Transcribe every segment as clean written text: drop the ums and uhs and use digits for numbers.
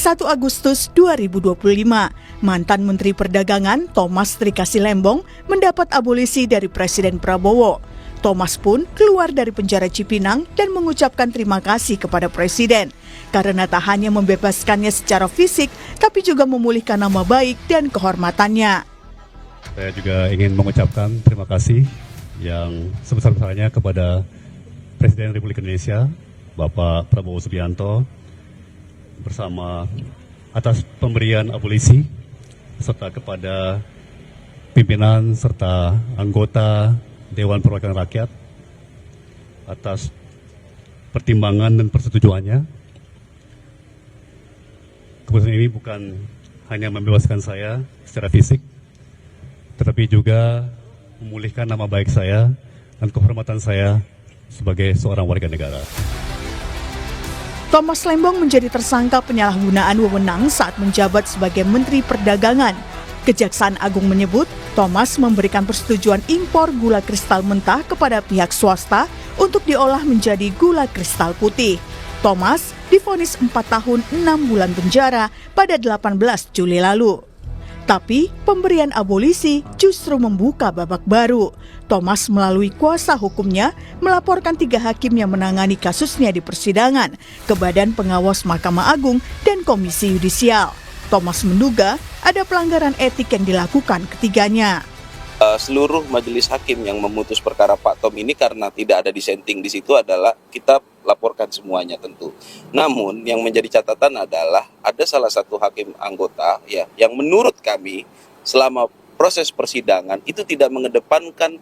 1 Agustus 2025, mantan Menteri Perdagangan Thomas Trikasih Lembong mendapat abolisi dari Presiden Prabowo. Thomas pun keluar dari penjara Cipinang dan mengucapkan terima kasih kepada Presiden karena tak hanya membebaskannya secara fisik, tapi juga memulihkan nama baik dan kehormatannya. Saya juga ingin mengucapkan terima kasih yang sebesar-besarnya kepada Presiden Republik Indonesia, Bapak Prabowo Subianto, bersama atas pemberian abolisi, serta kepada pimpinan serta anggota Dewan Perwakilan Rakyat atas pertimbangan dan persetujuannya. Keputusan ini bukan hanya membebaskan saya secara fisik, tetapi juga memulihkan nama baik saya dan kehormatan saya sebagai seorang warga negara. Thomas Lembong menjadi tersangka penyalahgunaan wewenang saat menjabat sebagai Menteri Perdagangan. Kejaksaan Agung menyebut Thomas memberikan persetujuan impor gula kristal mentah kepada pihak swasta untuk diolah menjadi gula kristal putih. Thomas divonis 4 tahun 6 bulan penjara pada 18 Juli lalu. Tapi pemberian abolisi justru membuka babak baru. Thomas melalui kuasa hukumnya melaporkan 3 hakim yang menangani kasusnya di persidangan ke Badan Pengawas Mahkamah Agung dan Komisi Yudisial. Thomas menduga ada pelanggaran etik yang dilakukan ketiganya. Seluruh majelis hakim yang memutus perkara Pak Tom ini karena tidak ada dissenting di situ adalah kita laporkan semuanya tentu. Namun yang menjadi catatan adalah ada salah satu hakim anggota ya yang menurut kami selama proses persidangan itu tidak mengedepankan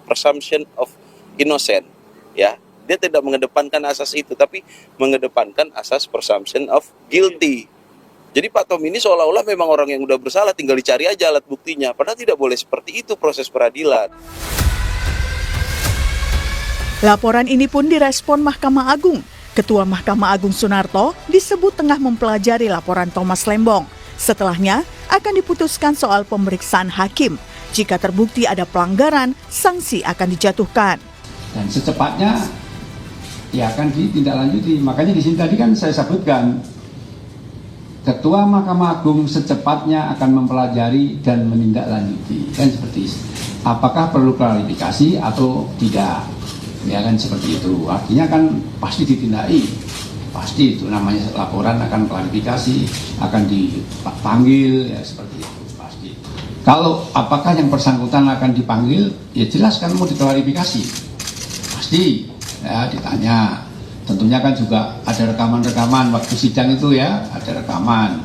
presumption of innocent ya. Dia tidak mengedepankan asas itu tapi mengedepankan asas presumption of guilty. Jadi Pak Tom ini seolah-olah memang orang yang udah bersalah, tinggal dicari aja alat buktinya. Padahal tidak boleh seperti itu proses peradilan. Laporan ini pun direspon Mahkamah Agung. Ketua Mahkamah Agung Sunarto disebut tengah mempelajari laporan Thomas Lembong. Setelahnya akan diputuskan soal pemeriksaan hakim. Jika terbukti ada pelanggaran, sanksi akan dijatuhkan. Dan secepatnya ya akan ditindaklanjuti. Makanya di sini tadi kan saya sebutkan, Ketua Mahkamah Agung secepatnya akan mempelajari dan menindaklanjuti, kan seperti itu. Apakah perlu klarifikasi atau tidak? Ya kan seperti itu. Artinya kan pasti ditindaki, pasti itu namanya laporan akan klarifikasi, akan dipanggil, ya seperti itu pasti. Kalau apakah yang bersangkutan akan dipanggil, ya jelas kan mau diklarifikasi, pasti ya ditanya. Tentunya kan juga ada rekaman-rekaman waktu sidang itu ya, ada rekaman.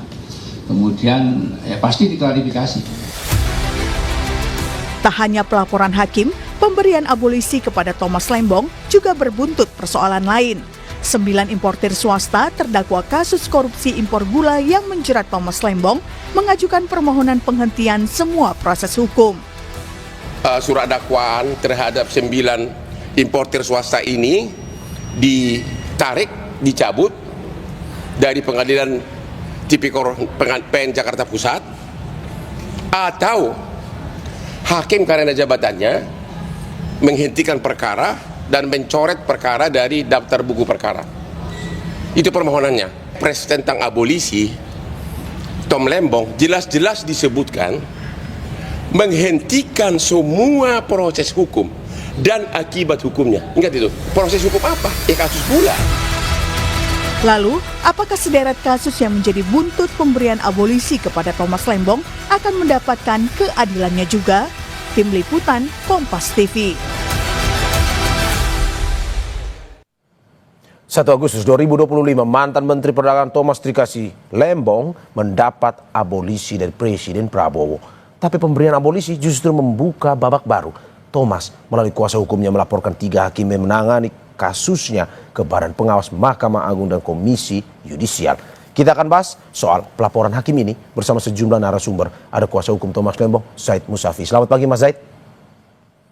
Kemudian ya pasti diklarifikasi. Tak hanya pelaporan hakim, pemberian abolisi kepada Thomas Lembong juga berbuntut persoalan lain. 9 importir swasta terdakwa kasus korupsi impor gula yang menjerat Thomas Lembong mengajukan permohonan penghentian semua proses hukum. Surat dakwaan terhadap 9 importir swasta ini ditarik, dicabut dari Pengadilan Tipikor PN Jakarta Pusat, atau hakim karena jabatannya menghentikan perkara dan mencoret perkara dari daftar buku perkara. Itu permohonannya. Pres tentang abolisi Tom Lembong jelas-jelas disebutkan menghentikan semua proses hukum dan akibat hukumnya. Ingat itu, proses hukum apa? Ya kasus gula. Lalu, apakah sederet kasus yang menjadi buntut pemberian abolisi kepada Thomas Lembong akan mendapatkan keadilannya juga? Tim Liputan, Kompas TV. 1 Agustus 2025, mantan Menteri Perdagangan Thomas Trikasih Lembong mendapat abolisi dari Presiden Prabowo. Tapi pemberian abolisi justru membuka babak baru. Thomas melalui kuasa hukumnya melaporkan 3 hakim yang menangani kasusnya ke Badan Pengawas Mahkamah Agung dan Komisi Yudisial. Kita akan bahas soal pelaporan hakim ini bersama sejumlah narasumber. Ada kuasa hukum Thomas Lembong, Zaid Musafi. Selamat pagi Mas Zaid.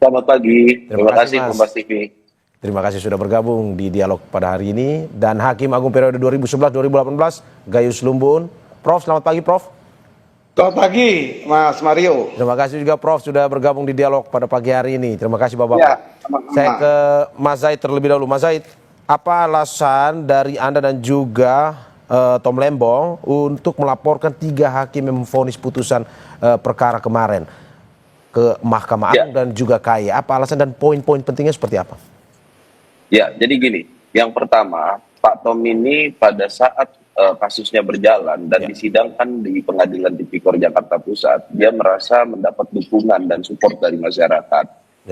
Selamat pagi. Terima kasih Kompas TV. Terima kasih sudah bergabung di dialog pada hari ini. Dan Hakim Agung periode 2011-2018, Gayus Lumbun. Prof, selamat pagi Prof. Selamat pagi, Mas Mario. Terima kasih juga Prof sudah bergabung di dialog pada pagi hari ini. Terima kasih Bapak. Ya, sama-sama. Saya ke Mas Zaid terlebih dahulu. Mas Zaid, apa alasan dari Anda dan juga Tom Lembong untuk melaporkan 3 hakim yang memvonis putusan perkara kemarin ke Mahkamah Agung dan juga KAI. Apa alasan dan poin-poin pentingnya seperti apa? Ya, jadi gini, yang pertama, Pak Tom ini pada saat kasusnya berjalan dan disidangkan di Pengadilan Tipikor Jakarta Pusat, dia merasa mendapat dukungan dan support dari masyarakat.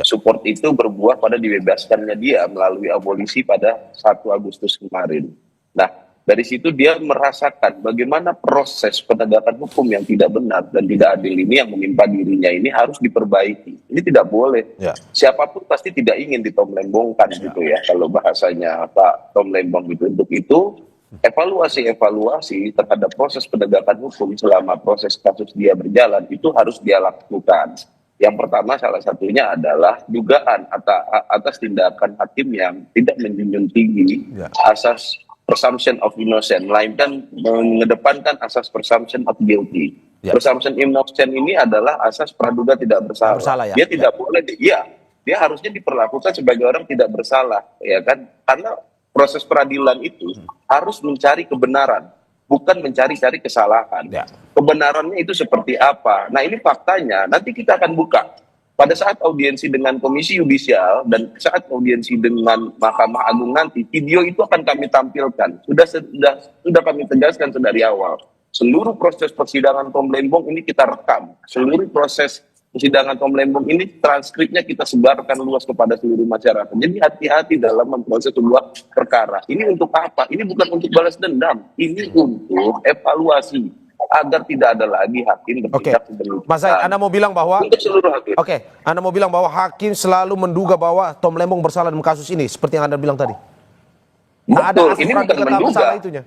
Support itu berbuah pada dibebaskannya dia melalui abolisi pada 1 Agustus kemarin. Nah, dari situ dia merasakan bagaimana proses penegakan hukum yang tidak benar dan tidak adil ini yang menimpa dirinya ini harus diperbaiki. Ini tidak boleh. Siapapun pasti tidak ingin ditom lembongkan gitu ya. Kalau bahasanya Pak Tom Lembong itu, untuk itu evaluasi terhadap proses penegakan hukum selama proses kasus dia berjalan itu harus dia lakukan. Yang pertama salah satunya adalah dugaan atas tindakan hakim yang tidak menjunjung tinggi asas presumption of innocent, melainkan mengedepankan asas presumption of guilty. Presumption innocent ini adalah asas praduga tidak bersalah. Dia tidak boleh, dia harusnya diperlakukan sebagai orang tidak bersalah, ya kan? Karena proses peradilan itu harus mencari kebenaran, bukan mencari-cari kesalahan. Kebenarannya itu seperti apa? Nah, ini faktanya. Nanti kita akan buka. Pada saat audiensi dengan Komisi Yudisial dan saat audiensi dengan Mahkamah Agung nanti, video itu akan kami tampilkan. Sudah kami tegaskan dari awal. Seluruh proses persidangan Tom Lembong ini kita rekam. Seluruh proses persidangan Tom Lembong ini transkripnya kita sebarkan luas kepada seluruh masyarakat. Jadi hati-hati dalam memproses sebuah perkara. Ini untuk apa? Ini bukan untuk balas dendam. Ini untuk evaluasi agar tidak ada lagi hakim bertindak sedemikian. Mas Zaid, Anda mau bilang bahwa untuk seluruh hakim. Anda mau bilang bahwa hakim selalu menduga bahwa Tom Lembong bersalah dalam kasus ini, seperti yang Anda bilang tadi. Betul, ini bukan menduga. Itunya.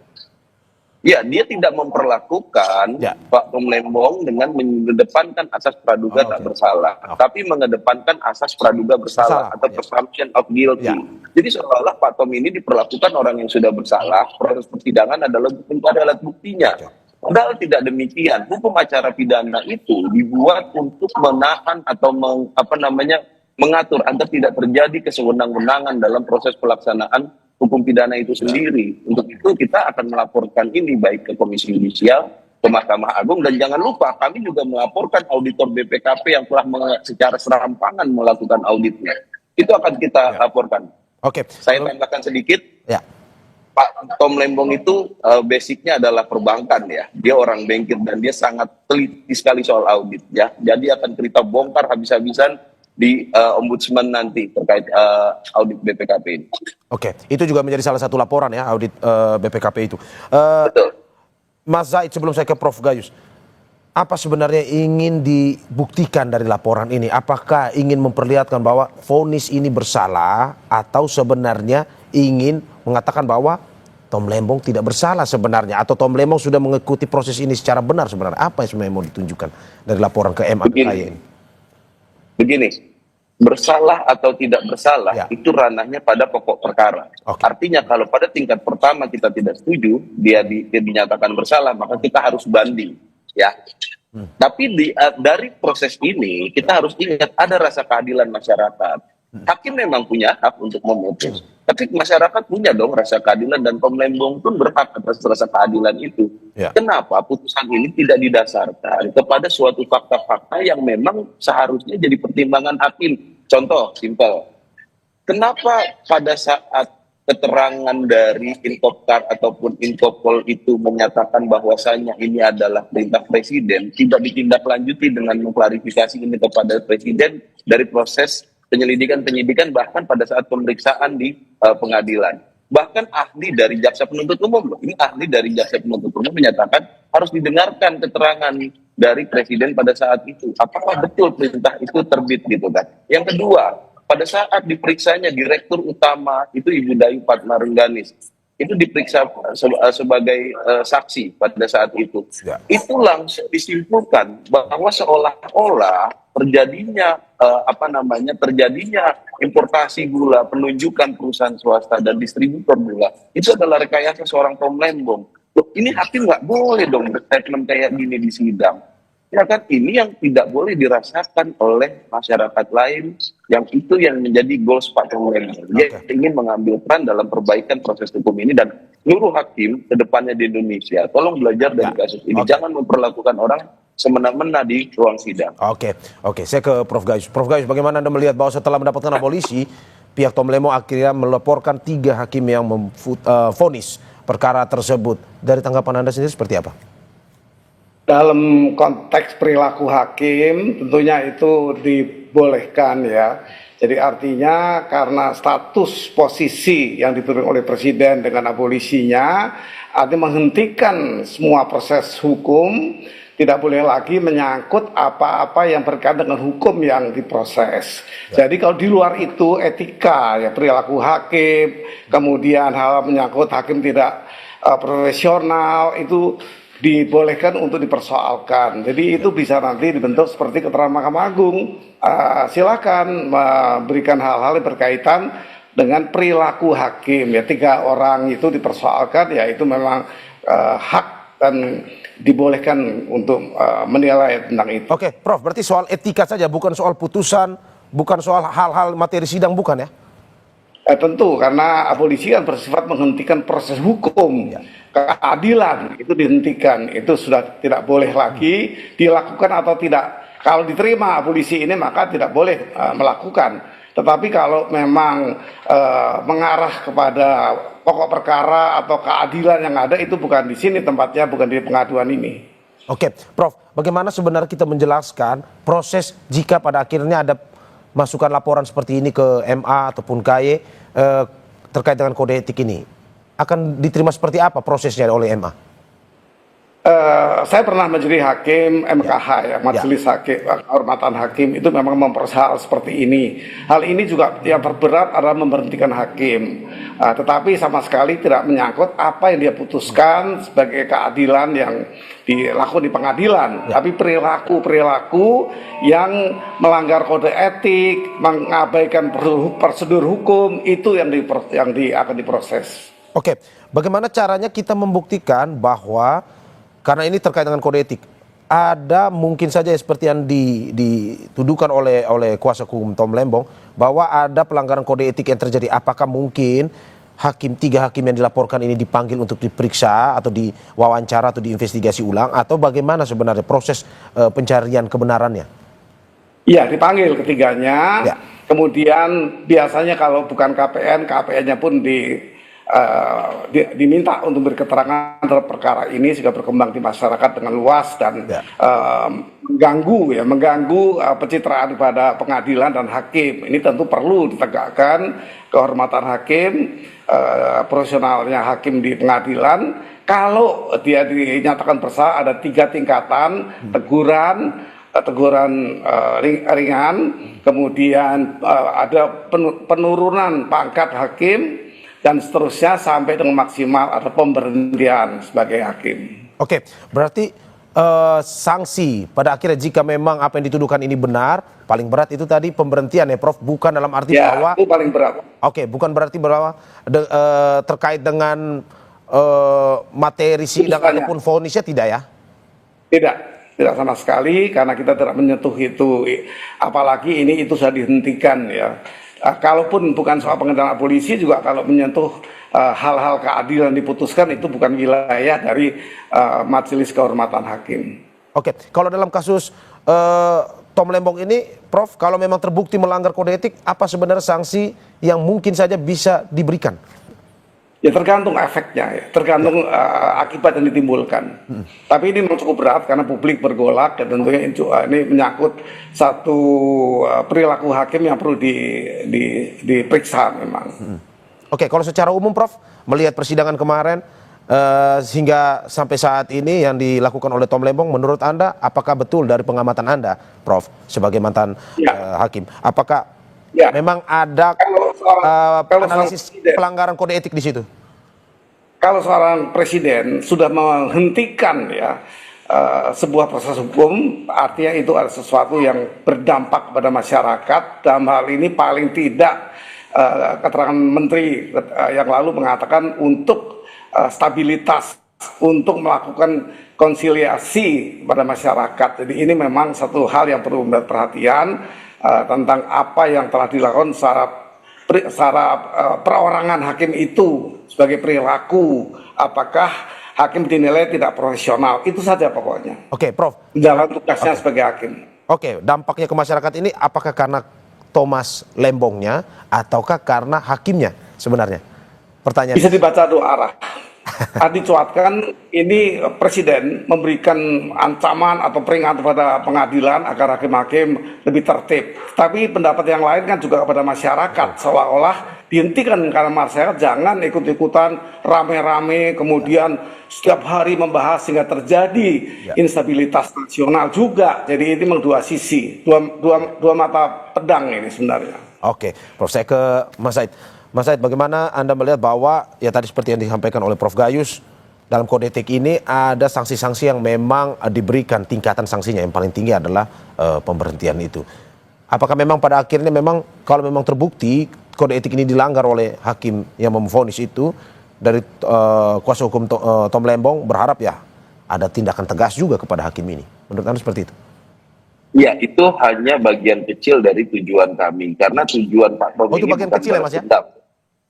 Ya, dia tidak memperlakukan Pak Tom Lembong dengan mengedepankan asas praduga tak bersalah, tapi mengedepankan asas praduga bersalah atau presumption of guilty. Jadi seolah-olah Pak Tom ini diperlakukan orang yang sudah bersalah, proses persidangan adalah mencari alat buktinya. Padahal tidak demikian. Hukum acara pidana itu dibuat untuk menahan atau mengatur agar tidak terjadi kesewenang-wenangan dalam proses pelaksanaan hukum pidana itu sendiri. Untuk itu kita akan melaporkan ini baik ke Komisi Yudisial, ke Mahkamah Agung, dan jangan lupa kami juga melaporkan auditor BPKP yang telah secara serampangan melakukan auditnya. Itu akan kita laporkan. Saya tambahkan sedikit. Pak Tom Lembong itu basicnya adalah perbankan ya. Dia orang banking dan dia sangat teliti sekali soal audit ya. Jadi akan kita bongkar habis-habisan di ombudsman nanti terkait audit BPKP ini. Itu juga menjadi salah satu laporan ya, audit BPKP itu. Betul. Mas Zaid, sebelum saya ke Prof. Gayus, apa sebenarnya ingin dibuktikan dari laporan ini? Apakah ingin memperlihatkan bahwa vonis ini bersalah atau sebenarnya ingin mengatakan bahwa Tom Lembong tidak bersalah sebenarnya, atau Tom Lembong sudah mengikuti proses ini secara benar sebenarnya? Apa yang sebenarnya mau ditunjukkan dari laporan ke MA ini? Begini, bersalah atau tidak bersalah itu ranahnya pada pokok perkara. Artinya kalau pada tingkat pertama kita tidak setuju, dia dinyatakan bersalah, maka kita harus banding, ya. Tapi dari proses ini kita harus ingat ada rasa keadilan masyarakat. Hakim memang punya hak untuk memutus, tapi masyarakat punya dong rasa keadilan, dan Tom Lembong pun berhak atas rasa keadilan itu. Kenapa putusan ini tidak didasarkan kepada suatu fakta-fakta yang memang seharusnya jadi pertimbangan hakim? Contoh simpel, kenapa pada saat keterangan dari Inkopkar ataupun Inkopol itu menyatakan bahwasannya ini adalah perintah presiden, tidak ditindaklanjuti dengan mengklarifikasi ini kepada presiden dari proses penyidikan bahkan pada saat pemeriksaan di pengadilan. Bahkan ahli dari jaksa penuntut umum, ini ahli dari jaksa penuntut umum menyatakan harus didengarkan keterangan dari presiden pada saat itu. Apakah betul perintah itu terbit gitu kan? Yang kedua, pada saat diperiksanya Direktur Utama itu Ibu Dayu Fatma Rengganis, itu diperiksa sebagai saksi pada saat itu. Itu langsung disimpulkan bahwa seolah-olah terjadinya importasi gula, penunjukan perusahaan swasta dan distributor gula itu adalah rekayasa seorang Tom Lembong. Loh, ini hakim nggak boleh dong berstatement kayak gini di sidang. Ya kan, ini yang tidak boleh dirasakan oleh masyarakat lain, yang itu yang menjadi goals Pak Tom Lembong. Dia ingin mengambil peran dalam perbaikan proses hukum ini, dan seluruh hakim ke depannya di Indonesia, tolong belajar dari kasus ini. Jangan memperlakukan orang semena-mena di ruang sidang. Oke, saya ke Prof. Gayus. Prof. Gayus, bagaimana Anda melihat bahwa setelah mendapatkan abolisi, pihak Tom Lembong akhirnya melaporkan 3 hakim yang memvonis perkara tersebut. Dari tanggapan Anda sendiri seperti apa? Dalam konteks perilaku hakim tentunya itu dibolehkan ya. Jadi artinya karena status posisi yang diturunkan oleh Presiden dengan abolisinya, artinya menghentikan semua proses hukum, tidak boleh lagi menyangkut apa-apa yang berkaitan dengan hukum yang diproses. Jadi kalau di luar itu etika, ya perilaku hakim, kemudian hal menyangkut hakim tidak profesional, itu dibolehkan untuk dipersoalkan. Jadi itu bisa nanti dibentuk seperti keterangan Mahkamah Agung. Silakan memberikan hal-hal yang berkaitan dengan perilaku hakim. Ya 3 orang itu dipersoalkan, ya itu memang hak dan dibolehkan untuk menilai tentang itu. Oke, Prof, berarti soal etika saja, bukan soal putusan, bukan soal hal-hal materi sidang, bukan ya? Tentu, karena abolisi kan bersifat menghentikan proses hukum. Keadilan itu dihentikan, itu sudah tidak boleh lagi dilakukan atau tidak. Kalau diterima abolisi ini maka tidak boleh melakukan. Tetapi kalau memang mengarah kepada pokok perkara atau keadilan yang ada, itu bukan di sini tempatnya, bukan di pengaduan ini. Oke, Prof, bagaimana sebenarnya kita menjelaskan proses jika pada akhirnya ada masukan laporan seperti ini ke MA ataupun KY terkait dengan kode etik ini? Akan diterima seperti apa prosesnya oleh MA? Saya pernah menjadi hakim MKH ya, Majelis Hakim Kehormatan Hakim, itu memang memproses hal seperti ini. Hal ini juga yang terberat adalah memberhentikan hakim, tetapi sama sekali tidak menyangkut apa yang dia putuskan sebagai keadilan yang dilakukan di pengadilan, tapi perilaku yang melanggar kode etik, mengabaikan prosedur hukum, itu yang akan diproses. Oke, bagaimana caranya kita membuktikan bahwa karena ini terkait dengan kode etik, ada mungkin saja seperti yang dituduhkan oleh kuasa hukum Tom Lembong bahwa ada pelanggaran kode etik yang terjadi. Apakah mungkin 3 hakim yang dilaporkan ini dipanggil untuk diperiksa atau diwawancara atau diinvestigasi ulang, atau bagaimana sebenarnya proses pencarian kebenarannya? Iya, dipanggil ketiganya. Ya. Kemudian biasanya kalau bukan KPN-nya pun diminta untuk berketerangan terhadap perkara ini sehingga berkembang di masyarakat dengan luas dan mengganggu pencitraan pada pengadilan dan hakim. Ini tentu perlu ditegakkan kehormatan hakim, profesionalnya hakim di pengadilan. Kalau dia dinyatakan bersalah, ada 3 tingkatan: teguran ringan, kemudian ada penurunan pangkat hakim, dan seterusnya sampai dengan maksimal atau pemberhentian sebagai hakim. Oke, berarti sanksi pada akhirnya jika memang apa yang dituduhkan ini benar, paling berat itu tadi pemberhentian ya Prof, bukan dalam arti bahwa itu paling berat. Oke, bukan berarti bahwa terkait dengan materi sidang ataupun vonisnya, tidak ya? Tidak sama sekali, karena kita tidak menyentuh itu, apalagi ini itu sudah dihentikan ya. Kalaupun bukan soal pengendalian abolisi, juga kalau menyentuh hal-hal keadilan diputuskan, itu bukan wilayah dari Majelis Kehormatan Hakim. Oke, kalau dalam kasus Tom Lembong ini, Prof, kalau memang terbukti melanggar kode etik, apa sebenarnya sanksi yang mungkin saja bisa diberikan? Ya tergantung efeknya, ya. Tergantung akibat yang ditimbulkan. Tapi ini memang cukup berat karena publik bergolak, dan tentunya ini menyangkut satu perilaku hakim yang perlu diperiksa memang. Oke, kalau secara umum Prof, melihat persidangan kemarin sehingga sampai saat ini yang dilakukan oleh Tom Lembong, menurut Anda apakah betul dari pengamatan Anda, Prof, sebagai mantan hakim, apakah memang ada analisis pelanggaran kode etik di situ? Kalau seorang presiden sudah menghentikan sebuah proses hukum, artinya itu ada sesuatu yang berdampak pada masyarakat. Dalam hal ini paling tidak keterangan menteri yang lalu mengatakan untuk stabilitas, untuk melakukan konsiliasi pada masyarakat. Jadi ini memang satu hal yang perlu mendapat perhatian tentang apa yang telah dilakukan secara perorangan hakim itu sebagai perilaku, apakah hakim dinilai tidak profesional, itu saja pokoknya. Oke, Prof. Jalan tugasnya sebagai hakim. Oke, dampaknya ke masyarakat ini apakah karena Thomas Lembongnya ataukah karena hakimnya sebenarnya? Pertanyaan. Bisa dibaca dua arah. Dicuatkan ini Presiden memberikan ancaman atau peringatan kepada pengadilan agar hakim-hakim lebih tertib. Tapi pendapat yang lain kan juga kepada masyarakat, seolah-olah dihentikan karena masyarakat jangan ikut-ikutan rame-rame, kemudian setiap hari membahas sehingga terjadi instabilitas nasional juga. Jadi ini memang dua sisi, dua mata pedang ini sebenarnya. Oke, Prof, saya ke Mas Said. Mas Said, bagaimana Anda melihat bahwa ya tadi seperti yang disampaikan oleh Prof Gayus, dalam kode etik ini ada sanksi-sanksi yang memang diberikan, tingkatan sanksinya yang paling tinggi adalah pemberhentian itu. Apakah memang pada akhirnya memang kalau memang terbukti kode etik ini dilanggar oleh hakim yang memvonis itu, dari kuasa hukum Tom Lembong berharap ya ada tindakan tegas juga kepada hakim ini. Menurut Anda seperti itu? Ya, itu hanya bagian kecil dari tujuan kami. Karena tujuan Pak Tom itu ini bagian bukan kecil ya, Mas ya?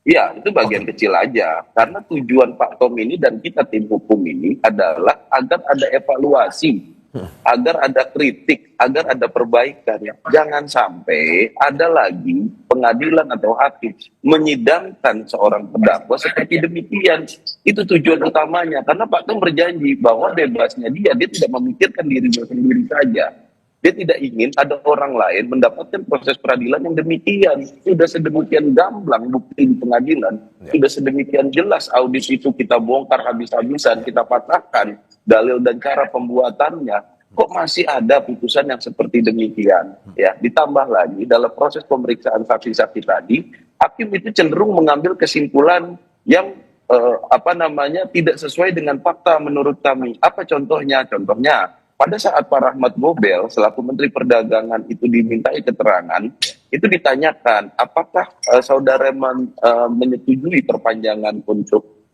Ya, itu bagian kecil aja. Karena tujuan Pak Tom ini dan kita tim hukum ini adalah agar ada evaluasi, agar ada kritik, agar ada perbaikan. Jangan sampai ada lagi pengadilan atau hakim menyidangkan seorang terdakwa seperti demikian. Itu tujuan utamanya. Karena Pak Tom berjanji bahwa bebasnya dia tidak memikirkan dirinya sendiri saja. Dia tidak ingin ada orang lain mendapatkan proses peradilan yang demikian. Sudah sedemikian gamblang bukti di pengadilan. Sudah sedemikian jelas audit itu kita bongkar habis-habisan, kita patahkan dalil dan cara pembuatannya. Kok masih ada putusan yang seperti demikian? Ya, ditambah lagi dalam proses pemeriksaan saksi-saksi tadi, hakim itu cenderung mengambil kesimpulan yang tidak sesuai dengan fakta menurut kami. Apa contohnya? Contohnya, pada saat Pak Rahmat Gobel selaku Menteri Perdagangan itu dimintai keterangan, itu ditanyakan apakah saudara menyetujui perpanjangan untuk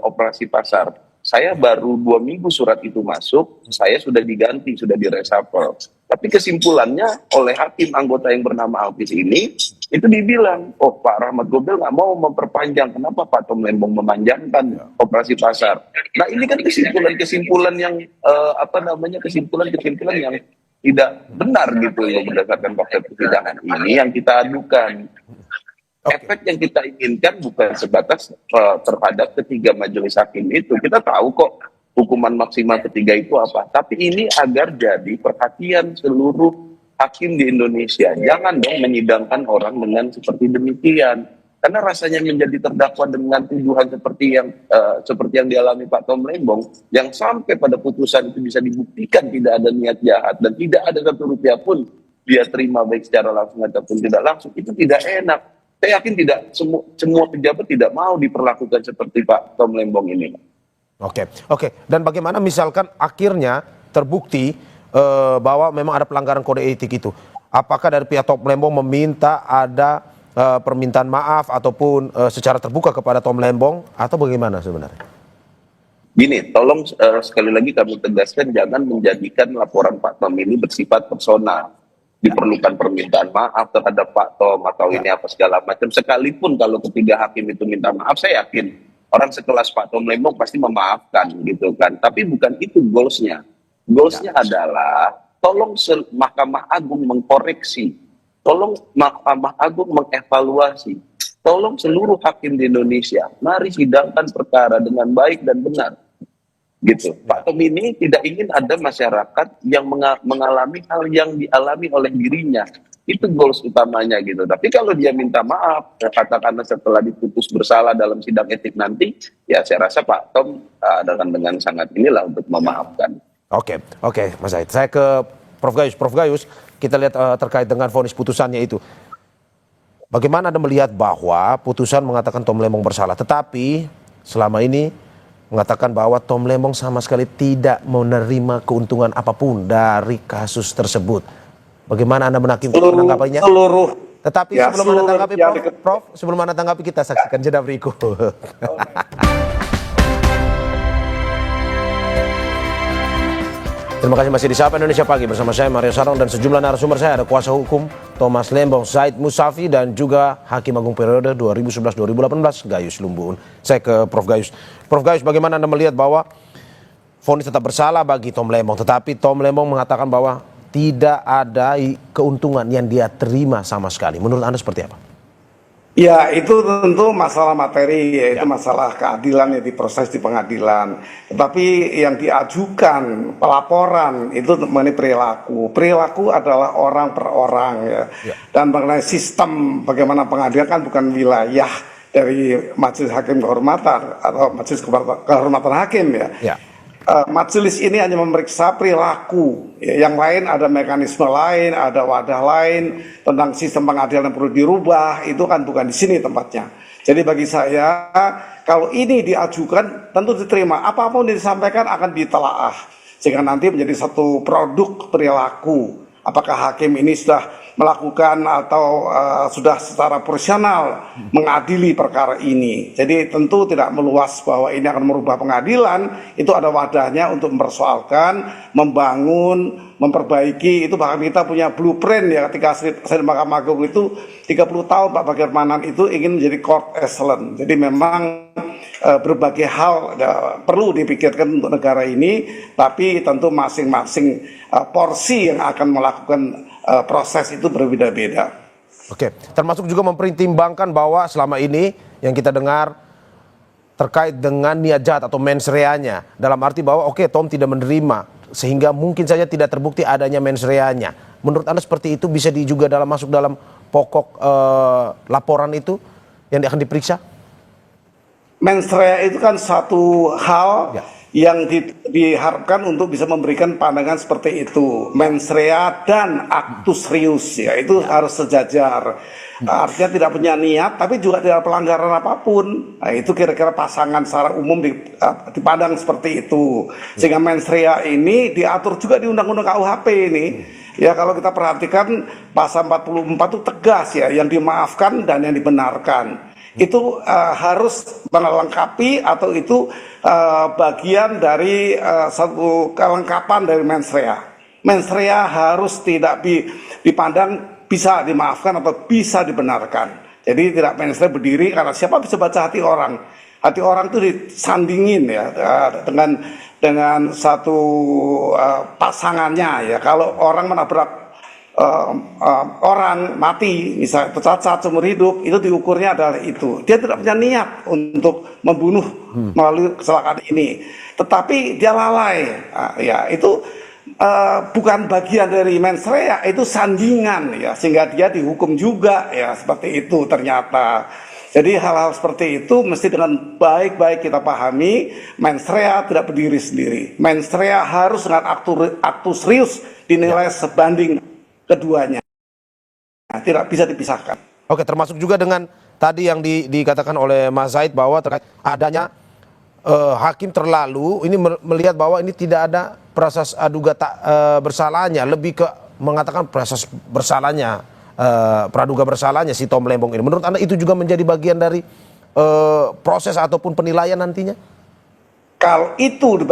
operasi pasar. Saya baru 2 minggu surat itu masuk, saya sudah diganti, sudah diresapel. Tapi kesimpulannya oleh hakim anggota yang bernama Alvis ini, itu dibilang, oh Pak Rahmat Gobel nggak mau memperpanjang, kenapa Pak Tom Lembong memanjangkan operasi pasar? Nah ini kan kesimpulan-kesimpulan yang kesimpulan-kesimpulan yang tidak benar gitu ya berdasarkan fakta persidangan ini yang kita adukan. Efek yang kita inginkan bukan sebatas terhadap ketiga majelis hakim itu. Kita tahu kok hukuman maksimal ketiga itu apa. Tapi ini agar jadi perhatian seluruh hakim di Indonesia. Jangan dong menyidangkan orang dengan seperti demikian. Karena rasanya menjadi terdakwa dengan tuduhan seperti yang dialami Pak Tom Lembong, yang sampai pada putusan itu bisa dibuktikan tidak ada niat jahat dan tidak ada satu rupiah pun dia terima baik secara langsung ataupun tidak langsung, itu tidak enak. Saya yakin tidak semua pejabat tidak mau diperlakukan seperti Pak Tom Lembong ini. Oke. Dan bagaimana misalkan akhirnya terbukti bahwa memang ada pelanggaran kode etik itu? Apakah dari pihak Tom Lembong meminta ada permintaan maaf ataupun secara terbuka kepada Tom Lembong atau bagaimana sebenarnya? Gini, tolong sekali lagi kami tegaskan jangan menjadikan laporan Pak Tom ini bersifat personal. Diperlukan permintaan maaf terhadap Pak Tom atau ini apa segala macam. Sekalipun kalau ketiga hakim itu minta maaf, saya yakin orang sekelas Pak Tom Lembong pasti memaafkan gitu kan. Tapi bukan itu goalsnya. Goalsnya adalah tolong Mahkamah Agung mengkoreksi, tolong Mahkamah Agung mengevaluasi, tolong seluruh hakim di Indonesia, mari sidangkan perkara dengan baik dan benar. Gitu. Pak Tom ini tidak ingin ada masyarakat yang mengalami hal yang dialami oleh dirinya. Itu goals utamanya gitu. Tapi kalau dia minta maaf, katakanlah setelah diputus bersalah dalam sidang etik nanti, ya saya rasa Pak Tom dengan sangat inilah untuk memaafkan. Oke, Mas Said. Saya ke Prof Gayus. Prof Gayus, kita lihat terkait dengan vonis putusannya itu. Bagaimana Anda melihat bahwa putusan mengatakan Tom Lembong bersalah, tetapi selama ini mengatakan bahwa Tom Lembong sama sekali tidak menerima keuntungan apapun dari kasus tersebut. Bagaimana Anda menanggapinya? Tetapi sebelum Anda tanggapi, Prof, sebelum Anda tanggapi kita saksikan jeda berikut. Terima kasih masih di Sapa Indonesia Pagi bersama saya Mario Sarong dan sejumlah narasumber saya. Ada kuasa hukum Thomas Lembong, Zaid Musafi, dan juga Hakim Agung periode 2011-2018 Gayus Lumbun. Saya ke Prof. Gayus. Prof. Gayus, bagaimana Anda melihat bahwa vonis tetap bersalah bagi Tom Lembong, tetapi Tom Lembong mengatakan bahwa tidak ada keuntungan yang dia terima sama sekali. Menurut Anda seperti apa? Ya, itu tentu masalah materi, yaitu masalah keadilan yang diproses di pengadilan. Tetapi yang diajukan pelaporan itu mengenai perilaku. Perilaku adalah orang per orang ya. Dan mengenai sistem bagaimana pengadilan kan bukan wilayah dari Majelis Hakim Kehormatan atau Majelis Kehormatan Hakim ya. Majelis ini hanya memeriksa perilaku, yang lain ada mekanisme lain, ada wadah lain tentang sistem pengadilan yang perlu dirubah, itu kan bukan di sini tempatnya. Jadi bagi saya, kalau ini diajukan tentu diterima, apapun yang disampaikan akan ditelaah, sehingga nanti menjadi satu produk perilaku. Apakah hakim ini sudah melakukan atau sudah secara profesional mengadili perkara ini. Jadi tentu tidak meluas bahwa ini akan merubah pengadilan, itu ada wadahnya untuk mempersoalkan, membangun, memperbaiki. Itu bahkan kita punya blueprint ya, ketika saya di Mahkamah Agung itu 30 tahun Pak Bagirmanan itu ingin menjadi court excellence. Jadi memang berbagai hal perlu dipikirkan untuk negara ini, tapi tentu masing-masing porsi yang akan melakukan proses itu berbeda-beda. Oke, termasuk juga mempertimbangkan bahwa selama ini yang kita dengar terkait dengan niat jahat atau mens reanya, dalam arti bahwa Tom tidak menerima sehingga mungkin saja tidak terbukti adanya mens reanya. Menurut Anda seperti itu bisa juga masuk dalam pokok laporan itu yang akan diperiksa? Mens rea itu kan satu hal yang diharapkan untuk bisa memberikan pandangan seperti itu. Mens rea dan actus reus ya, itu harus sejajar. Artinya tidak punya niat tapi juga tidak pelanggaran apapun. Nah, itu kira-kira pasangan secara umum dipandang seperti itu. Sehingga mens rea ini diatur juga di Undang-Undang KUHP ini. Ya, kalau kita perhatikan pasal 44 itu tegas ya, yang dimaafkan dan yang dibenarkan. Itu harus melengkapi atau itu bagian dari satu kelengkapan dari mens rea. Mens rea harus tidak dipandang bisa dimaafkan atau bisa dibenarkan. Jadi tidak mens rea berdiri karena siapa bisa baca hati orang. Hati orang itu disandingin ya dengan satu pasangannya ya. Kalau orang menabrak orang mati, misalnya tercacat seumur hidup, itu diukurnya adalah itu. Dia tidak punya niat untuk membunuh melalui kecelakaan ini, tetapi dia lalai. Ya itu bukan bagian dari mens rea, itu sandingan ya, sehingga dia dihukum juga ya, seperti itu ternyata. Jadi hal-hal seperti itu mesti dengan baik-baik kita pahami. Mens rea tidak berdiri sendiri. Mens rea harus dengan actus reus dinilai sebanding keduanya, tidak bisa dipisahkan. Oke, termasuk juga dengan tadi yang dikatakan oleh Mas Zaid bahwa terkait adanya hakim terlalu ini melihat bahwa ini tidak ada prasas aduga tak bersalahnya, lebih ke mengatakan prasas bersalahnya, praduga bersalahnya si Tom Lembong ini. Menurut Anda itu juga menjadi bagian dari proses ataupun penilaian nantinya? Kalau itu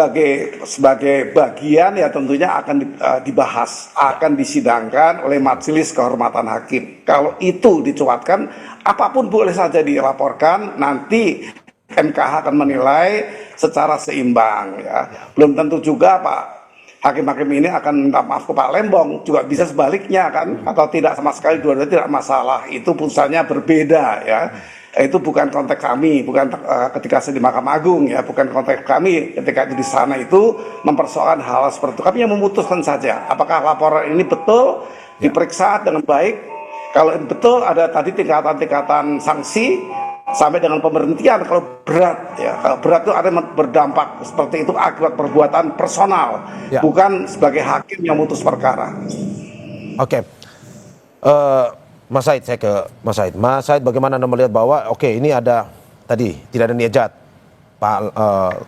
sebagai bagian ya tentunya akan dibahas, akan disidangkan oleh Majelis Kehormatan Hakim. Kalau itu dicuatkan, apapun boleh saja dilaporkan, nanti MKH akan menilai secara seimbang ya. Belum tentu juga Pak hakim-hakim ini akan minta maaf ke Pak Lembong, juga bisa sebaliknya kan, atau tidak sama sekali, dua-duanya tidak masalah. Itu putusannya berbeda ya. Itu bukan konteks kami, bukan ketika saya di Mahkamah Agung ya, bukan konteks kami ketika itu di sana itu mempersoalkan hal seperti itu. Kami yang memutuskan saja apakah laporan ini betul diperiksa dengan baik. Kalau betul ada tadi tingkatan-tingkatan sanksi sampai dengan pemberhentian kalau berat ya. Kalau berat itu ada berdampak seperti itu akibat perbuatan personal, bukan sebagai hakim yang memutus perkara. Oke. Mas Zaid, saya ke Mas Zaid. Mas Zaid, bagaimana Anda melihat bahwa ini ada tadi tidak ada niat jahat, Pak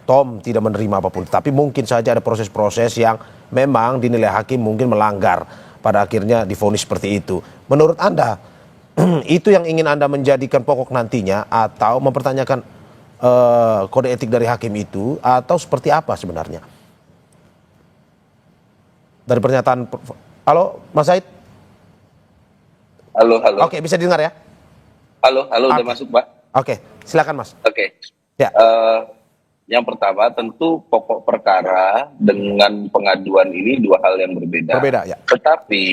Tom tidak menerima apapun, tapi mungkin saja ada proses-proses yang memang dinilai hakim mungkin melanggar, pada akhirnya divonis seperti itu. Menurut Anda itu yang ingin Anda menjadikan pokok nantinya, atau mempertanyakan kode etik dari hakim itu, atau seperti apa sebenarnya? Dari pernyataan, halo Mas Zaid? Halo, halo. Oke, bisa didengar ya? Halo, udah Oke. masuk, Pak. Oke, silakan Mas. Oke. Ya. Yang pertama tentu pokok perkara dengan pengaduan ini dua hal yang berbeda. Berbeda, ya. Tetapi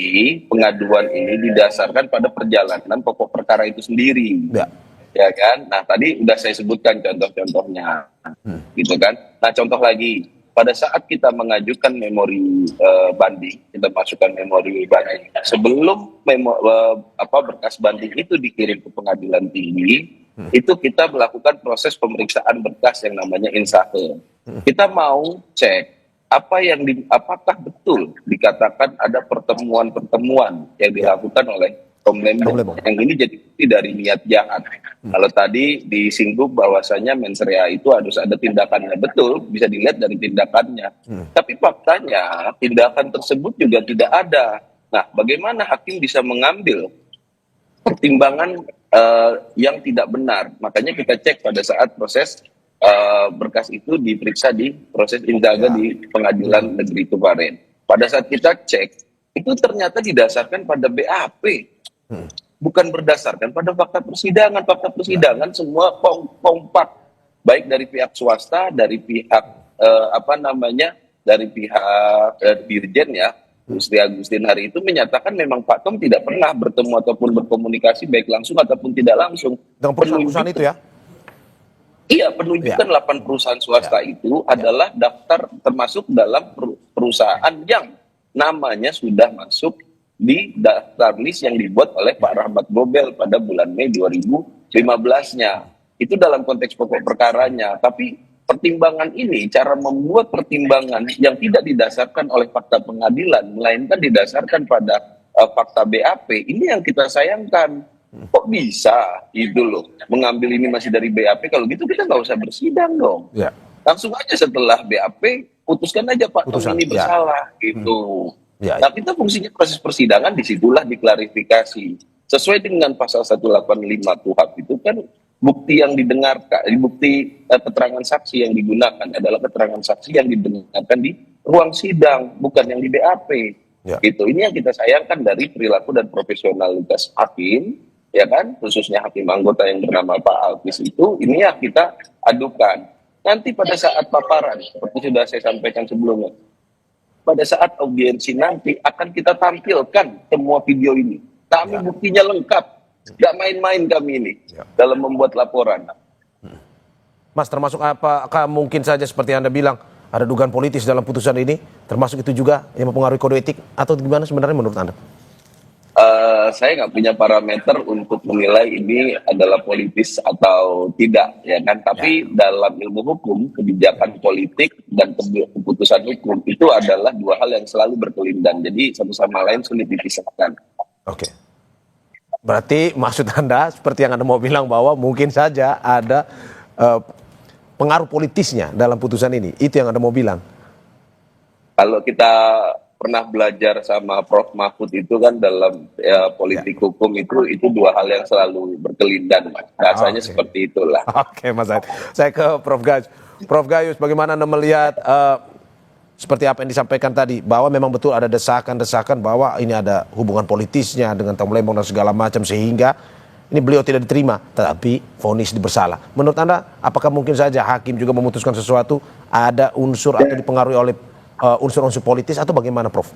pengaduan ini didasarkan pada perjalanan pokok perkara itu sendiri. Ya. Ya kan? Nah, tadi udah saya sebutkan contoh-contohnya. Gitu kan? Nah, contoh lagi, pada saat kita mengajukan memori banding, kita masukkan memori banding. Sebelum berkas banding itu dikirim ke pengadilan tinggi, itu kita melakukan proses pemeriksaan berkas yang namanya insahe. Kita mau cek apakah betul dikatakan ada pertemuan-pertemuan yang dilakukan oleh Tom Lembong. Yang ini jadi bukti dari niat jahat. Kalau tadi disinggung bahwasanya mens rea itu harus ada tindakannya, betul, bisa dilihat dari tindakannya. Tapi faktanya tindakan tersebut juga tidak ada. Nah, bagaimana hakim bisa mengambil pertimbangan yang tidak benar? Makanya kita cek pada saat proses berkas itu diperiksa di proses indaga di pengadilan negeri kemarin. Pada saat kita cek, itu ternyata didasarkan pada BAP. Bukan berdasarkan pada fakta persidangan. Fakta persidangan semua kompak, baik dari pihak swasta, dari pihak dari pihak Dirjen ya, Gusti Agustin hari itu menyatakan memang Pak Tom tidak pernah bertemu ataupun berkomunikasi baik langsung ataupun tidak langsung Dengan perusahaan-perusahaan itu ya? Iya, penunjukan 8 perusahaan swasta itu adalah daftar termasuk dalam perusahaan yang namanya sudah masuk di daftar list yang dibuat oleh Pak Rahmat Gobel pada bulan Mei 2015-nya. Itu dalam konteks pokok perkaranya. Tapi pertimbangan ini, cara membuat pertimbangan yang tidak didasarkan oleh fakta pengadilan, melainkan didasarkan pada fakta BAP, ini yang kita sayangkan. Kok bisa gitu loh, mengambil ini masih dari BAP? Kalau gitu kita nggak usah bersidang dong. Ya. Langsung aja setelah BAP, putuskan aja Pak Tom ini bersalah gitu. Ya. Nah, kita fungsinya proses persidangan disitulah diklarifikasi. Sesuai dengan pasal 185 KUHP itu kan bukti yang didengarkan, bukti keterangan saksi yang digunakan adalah keterangan saksi yang didengarkan di ruang sidang, bukan yang di BAP. Ya. Gitu. Ini yang kita sayangkan dari perilaku dan profesionalitas hakim, ya kan, khususnya hakim anggota yang bernama Pak Alkis itu, ini yang kita adukan. Nanti pada saat paparan, seperti sudah saya sampaikan sebelumnya, pada saat audiensi nanti akan kita tampilkan semua video ini. Kami buktinya lengkap, nggak main-main kami ini dalam membuat laporan. Mas, termasuk apakah mungkin saja seperti Anda bilang, ada dugaan politis dalam putusan ini, termasuk itu juga yang mempengaruhi kode etik, atau gimana sebenarnya menurut Anda? Saya nggak punya parameter untuk menilai ini adalah politis atau tidak, ya kan. Tapi dalam ilmu hukum, kebijakan politik dan keputusan hukum itu adalah dua hal yang selalu berkelindan. Jadi satu sama lain sulit dipisahkan. Oke. Berarti maksud Anda seperti yang Anda mau bilang bahwa mungkin saja ada pengaruh politisnya dalam putusan ini. Itu yang Anda mau bilang. Kalau kita pernah belajar sama Prof. Mahfud itu kan dalam politik hukum itu dua hal yang selalu berkelindan, Mas. Rasanya seperti itulah. Oke, Mas Zaid. Saya ke Prof. Gayus. Prof. Gayus, bagaimana Anda melihat seperti apa yang disampaikan tadi, bahwa memang betul ada desakan-desakan bahwa ini ada hubungan politisnya dengan Tom Lembong dan segala macam, sehingga ini beliau tidak diterima, tetapi vonis bersalah. Menurut Anda, apakah mungkin saja hakim juga memutuskan sesuatu, ada unsur atau dipengaruhi oleh unsur-unsur politis, atau bagaimana, Prof?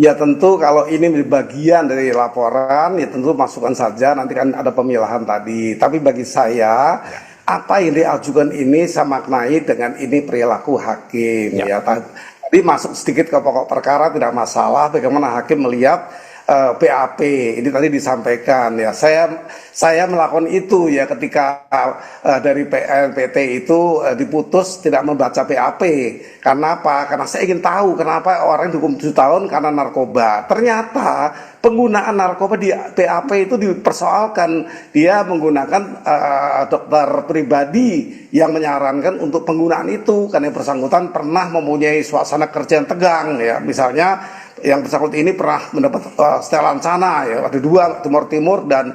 Ya tentu kalau ini bagian dari laporan, ya tentu masukkan saja, nanti kan ada pemilahan tadi. Tapi bagi saya, apa yang diajukan ini saya maknai dengan ini perilaku hakim. Ya. Tadi masuk sedikit ke pokok perkara tidak masalah, bagaimana hakim melihat BAP ini tadi disampaikan ya, saya melakukan itu ya ketika dari PNPT itu diputus tidak membaca BAP. Karena apa? Karena saya ingin tahu kenapa orang dihukum 7 tahun karena narkoba. Ternyata penggunaan narkoba di BAP itu dipersoalkan, dia menggunakan dokter pribadi yang menyarankan untuk penggunaan itu karena yang bersangkutan pernah mempunyai suasana kerja yang tegang ya, misalnya yang bersangkutan ini pernah mendapat setelan sana ya, ada 2, Timur dan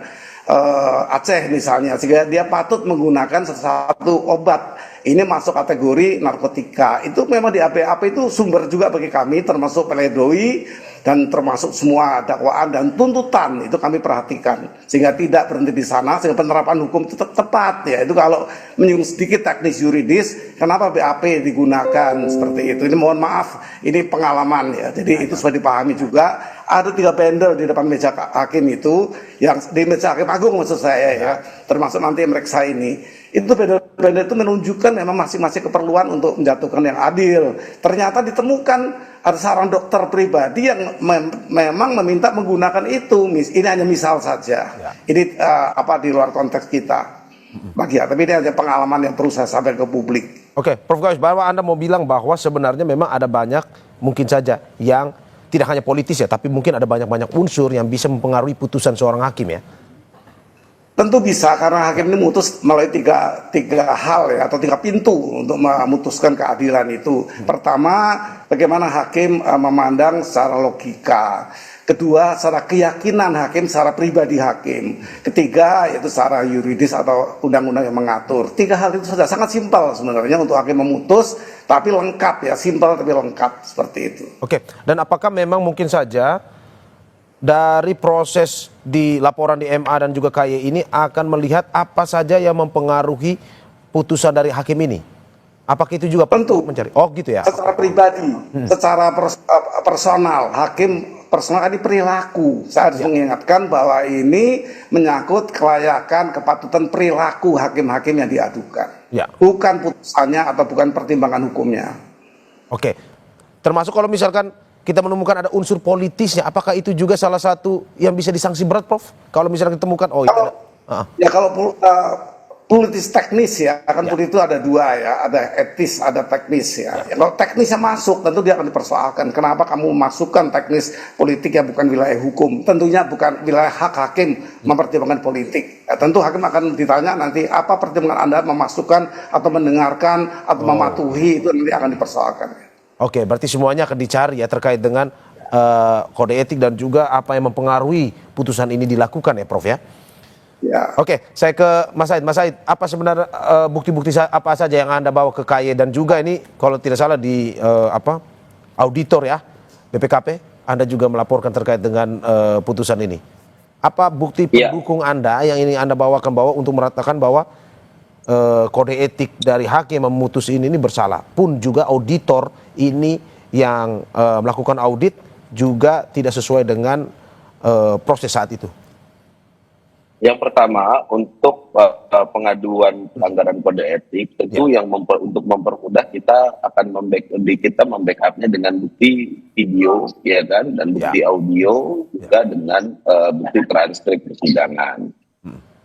Aceh misalnya, sehingga dia patut menggunakan sesuatu obat. Ini masuk kategori narkotika. Itu memang di BAP itu sumber juga bagi kami, termasuk pledoi dan termasuk semua dakwaan dan tuntutan itu kami perhatikan sehingga tidak berhenti di sana, sehingga penerapan hukum itu tepat ya. Itu kalau menyinggung sedikit teknis yuridis, kenapa BAP digunakan seperti itu. Ini mohon maaf, ini pengalaman ya. Jadi itu sudah dipahami juga. Ada 3 bendel di depan meja hakim itu, yang di meja hakim agung maksud saya ya, termasuk nanti mereka ini. Itu bendel-bendel itu menunjukkan memang masing-masing keperluan untuk menjatuhkan yang adil. Ternyata ditemukan ada seorang dokter pribadi yang memang meminta menggunakan itu. Ini hanya misal saja. Ini di luar konteks kita. Tapi ini hanya pengalaman yang perlu saya sampaikan ke publik. Oke, Prof. Gayus, bahwa Anda mau bilang bahwa sebenarnya memang ada banyak mungkin saja yang tidak hanya politis ya, tapi mungkin ada banyak-banyak unsur yang bisa mempengaruhi putusan seorang hakim ya. Tentu bisa, karena hakim ini memutus melalui tiga hal ya, atau 3 pintu untuk memutuskan keadilan itu. Pertama, bagaimana hakim memandang secara logika. Kedua, secara keyakinan hakim, secara pribadi hakim. Ketiga, yaitu secara yuridis atau undang-undang yang mengatur. 3 hal itu saja, sangat simpel sebenarnya untuk hakim memutus, tapi lengkap ya, simpel tapi lengkap, seperti itu. Oke, dan apakah memang mungkin saja dari proses di laporan di MA dan juga KY ini akan melihat apa saja yang mempengaruhi putusan dari hakim ini? Apakah itu juga tentu mencari? Oh gitu ya. Secara pribadi, secara personal, hakim personal ini perilaku. Saya harus mengingatkan bahwa ini menyangkut kelayakan, kepatutan perilaku hakim-hakim yang diadukan. Ya. Bukan putusannya atau bukan pertimbangan hukumnya. Oke, termasuk kalau misalkan kita menemukan ada unsur politisnya, apakah itu juga salah satu yang bisa disanksi berat, Prof? Kalau misalnya ditemukan, kalau politis teknis ya, politis itu ada 2 ya, ada etis, ada teknis ya. Kalau teknisnya masuk, tentu dia akan dipersoalkan. Kenapa kamu memasukkan teknis politik yang bukan wilayah hukum? Tentunya bukan wilayah hak hakim mempertimbangkan politik. Ya, tentu hakim akan ditanya nanti apa pertimbangan Anda memasukkan atau mendengarkan atau mematuhi, itu nanti akan dipersoalkan. Oke, berarti semuanya akan dicari ya terkait dengan kode etik dan juga apa yang mempengaruhi putusan ini dilakukan ya, Prof ya. Ya. Oke, saya ke Mas Said. Mas Said, apa sebenarnya bukti-bukti apa saja yang Anda bawa ke KY dan juga ini kalau tidak salah di auditor ya BPKP, Anda juga melaporkan terkait dengan putusan ini. Apa bukti pendukung Anda yang ini Anda bawakan untuk meratakan bahwa kode etik dari hakim yang memutus ini bersalah, pun juga auditor ini yang melakukan audit juga tidak sesuai dengan proses saat itu? Yang pertama, untuk pengaduan pelanggaran kode etik, tentu yang untuk mempermudah kita akan membackup-nya dengan bukti video, ya kan, dan bukti audio juga dengan bukti transkrip persidangan.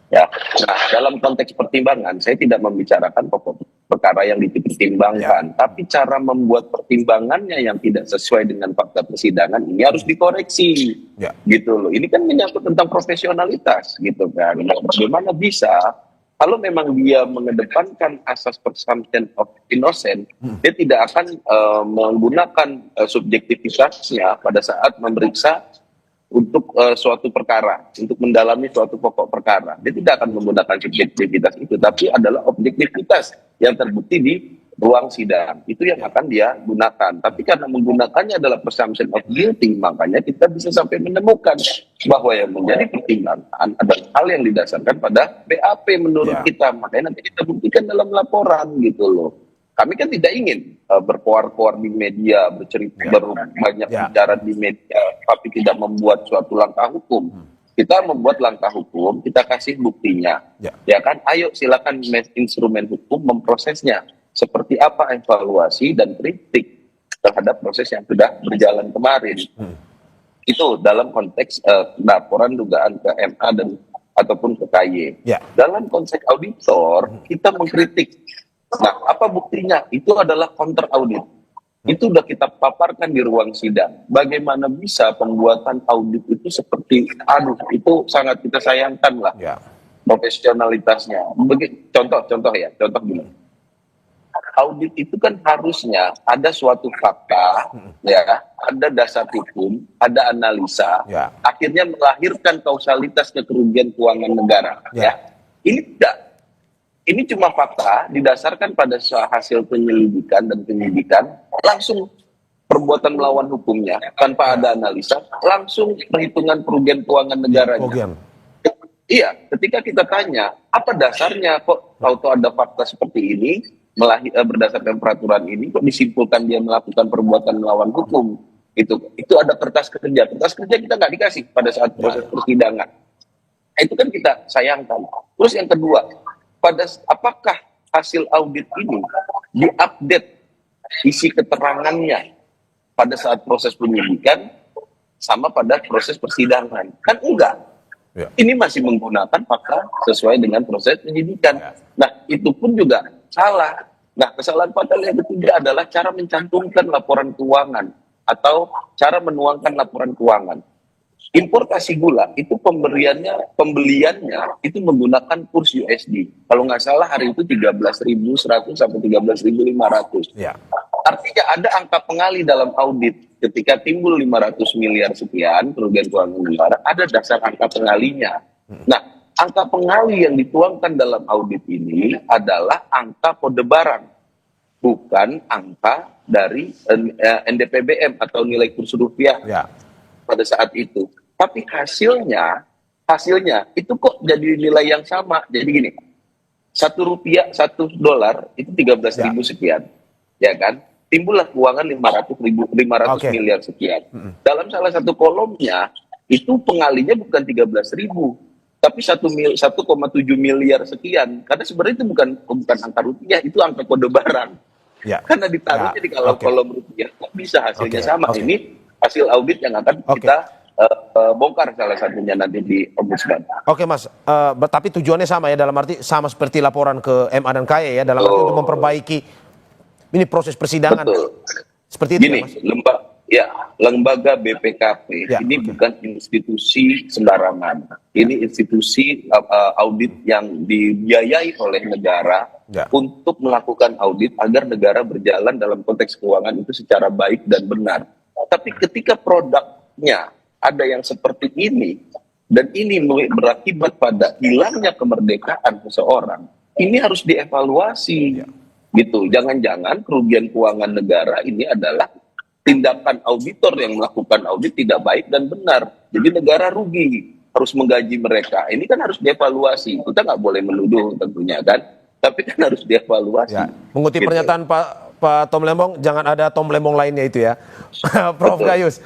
Ya, nah dalam konteks pertimbangan, saya tidak membicarakan pokok perkara yang dipertimbangkan, tapi cara membuat pertimbangannya yang tidak sesuai dengan fakta persidangan ini harus dikoreksi, gitu loh. Ini kan menyangkut tentang profesionalitas, gitu kan. Nah, bagaimana bisa kalau memang dia mengedepankan asas presumption of innocent, dia tidak akan menggunakan subjektivitasnya pada saat memeriksa untuk suatu perkara, untuk mendalami suatu pokok perkara. Dia tidak akan menggunakan subjektivitas itu, tapi adalah objektivitas yang terbukti di ruang sidang. Itu yang akan dia gunakan. Tapi karena menggunakannya adalah presumption of guilty, makanya kita bisa sampai menemukan bahwa yang menjadi pertimbangan adalah hal yang didasarkan pada BAP menurut kita. Makanya nanti kita buktikan dalam laporan, gitu loh. Kami kan tidak ingin berkoar-koar di media, banyak bicara di media, tapi tidak membuat suatu langkah hukum. Kita membuat langkah hukum, kita kasih buktinya. Ya kan, ayo silakan instrumen hukum memprosesnya. Seperti apa evaluasi dan kritik terhadap proses yang sudah berjalan kemarin. Itu dalam konteks laporan dugaan ke MA dan ataupun ke KY. Dalam konteks auditor, kita mengkritik. Nah, apa buktinya? Itu adalah counter audit. Itu sudah kita paparkan di ruang sidang. Bagaimana bisa pembuatan audit itu seperti, itu sangat kita sayangkan lah profesionalitasnya. Contoh gini. Audit itu kan harusnya ada suatu fakta, ada dasar hukum, ada analisa, akhirnya melahirkan kausalitas kerugian keuangan negara. Ini tidak. Ini cuma fakta didasarkan pada hasil penyelidikan dan penyidikan, langsung perbuatan melawan hukumnya tanpa ada analisa, langsung perhitungan kerugian keuangan negaranya. Kerugian. Iya, ketika kita tanya apa dasarnya kok tahu-tahu ada fakta seperti ini, berdasarkan peraturan ini kok disimpulkan dia melakukan perbuatan melawan hukum, itu ada kertas kerja kita nggak dikasih pada saat proses persidangan. Nah, itu kan kita sayangkan. Terus yang kedua, apakah hasil audit ini diupdate isi keterangannya pada saat proses penyidikan sama pada proses persidangan? Kan enggak. Ya. Ini masih menggunakan fakta sesuai dengan proses penyidikan. Ya. Nah, itu pun juga salah. Nah, kesalahan fatal yang ketiga adalah cara mencantumkan laporan keuangan atau cara menuangkan laporan keuangan. Importasi gula itu pembeliannya itu menggunakan kurs USD. Kalau nggak salah hari itu 13.100 sampai 13.500. Ya. Artinya ada angka pengali dalam audit. Ketika timbul 500 miliar sekian kerugian keuangan negara, ada dasar angka pengalinya. Nah, angka pengali yang dituangkan dalam audit ini adalah angka kode barang, bukan angka dari NDPBM atau nilai kurs rupiah pada saat itu. Tapi hasilnya itu kok jadi nilai yang sama. Jadi gini, $1 itu 13.000 sekian, ya kan? Timbullah keuangan 500 miliar sekian. Dalam salah satu kolomnya itu pengalinya bukan 13.000, tapi 1,7 miliar sekian. Karena sebenarnya itu bukan angka rupiah, itu angka kode barang. Ya. Karena ditaruhnya di kolom rupiah, kok bisa hasilnya sama. Ini hasil audit yang akan kita bongkar salah satunya nanti di Ombudsman. Oke Mas, tapi tujuannya sama ya, dalam arti sama seperti laporan ke MA dan KY ya, dalam arti untuk memperbaiki ini proses persidangan. Betul. Seperti itu gini, ya, Mas? Lembaga BPKP ini bukan institusi sembarangan. Ini institusi audit yang dibiayai oleh negara untuk melakukan audit agar negara berjalan dalam konteks keuangan itu secara baik dan benar. Tapi ketika produknya ada yang seperti ini, dan ini berakibat pada hilangnya kemerdekaan seseorang, ini harus dievaluasi. Gitu, jangan-jangan kerugian keuangan negara ini adalah tindakan auditor yang melakukan audit tidak baik dan benar. Jadi negara rugi, harus menggaji mereka. Ini kan harus dievaluasi. Kita nggak boleh menuduh tentunya kan, tapi kan harus dievaluasi. Ya. Mengutip pernyataan Pak Tom Lembong, jangan ada Tom Lembong lainnya itu ya. Prof Gayus,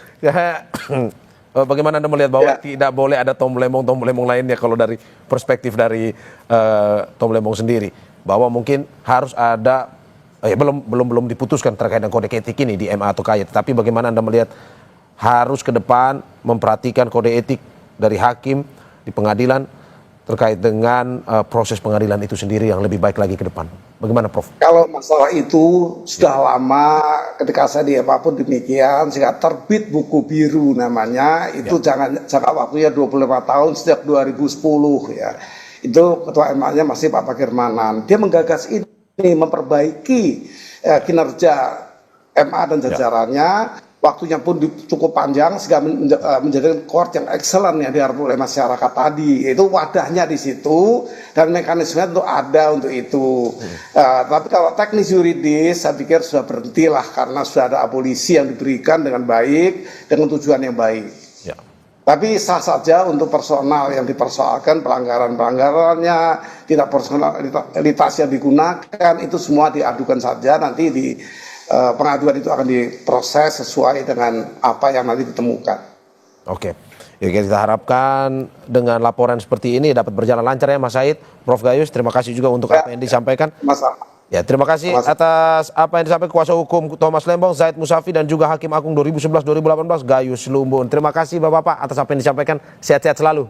bagaimana Anda melihat bahwa tidak boleh ada Tom Lembong lainnya kalau dari perspektif dari Tom Lembong sendiri? Bahwa mungkin harus ada belum diputuskan terkait dengan kode etik ini di MA atau KY, tetapi bagaimana Anda melihat harus ke depan memperhatikan kode etik dari hakim di pengadilan terkait dengan proses pengadilan itu sendiri yang lebih baik lagi ke depan. Bagaimana Prof? Kalau masalah itu sudah lama, ketika saya di MA pun demikian, sehingga terbit buku biru namanya, itu jangka waktunya 25 tahun sejak 2010 ya. Itu ketua MA-nya masih Pak Pakirmanan. Dia menggagas ini, memperbaiki kinerja MA dan jajarannya. Waktunya pun cukup panjang sehingga menjadi court yang excellent yang diharapkan oleh masyarakat tadi. Itu wadahnya di situ dan mekanismenya tentu ada untuk itu. Tapi kalau teknis yuridis saya pikir sudah berhentilah karena sudah ada abolisi yang diberikan dengan baik, dengan tujuan yang baik. Tapi sah saja untuk personal yang dipersoalkan, pelanggaran-pelanggarannya, tidak personalitas yang digunakan, itu semua diadukan saja, nanti di pengaduan itu akan diproses sesuai dengan apa yang nanti ditemukan. Oke, ya, kita harapkan dengan laporan seperti ini dapat berjalan lancar ya Mas Said, Prof Gayus, terima kasih juga untuk apa yang disampaikan. Ya, terima kasih atas apa yang disampaikan kuasa hukum Thomas Lembong, Zaid Musafi, dan juga Hakim Agung 2011-2018 Gayus Lumbun. Terima kasih Bapak-Bapak atas apa yang disampaikan. Sehat-sehat selalu.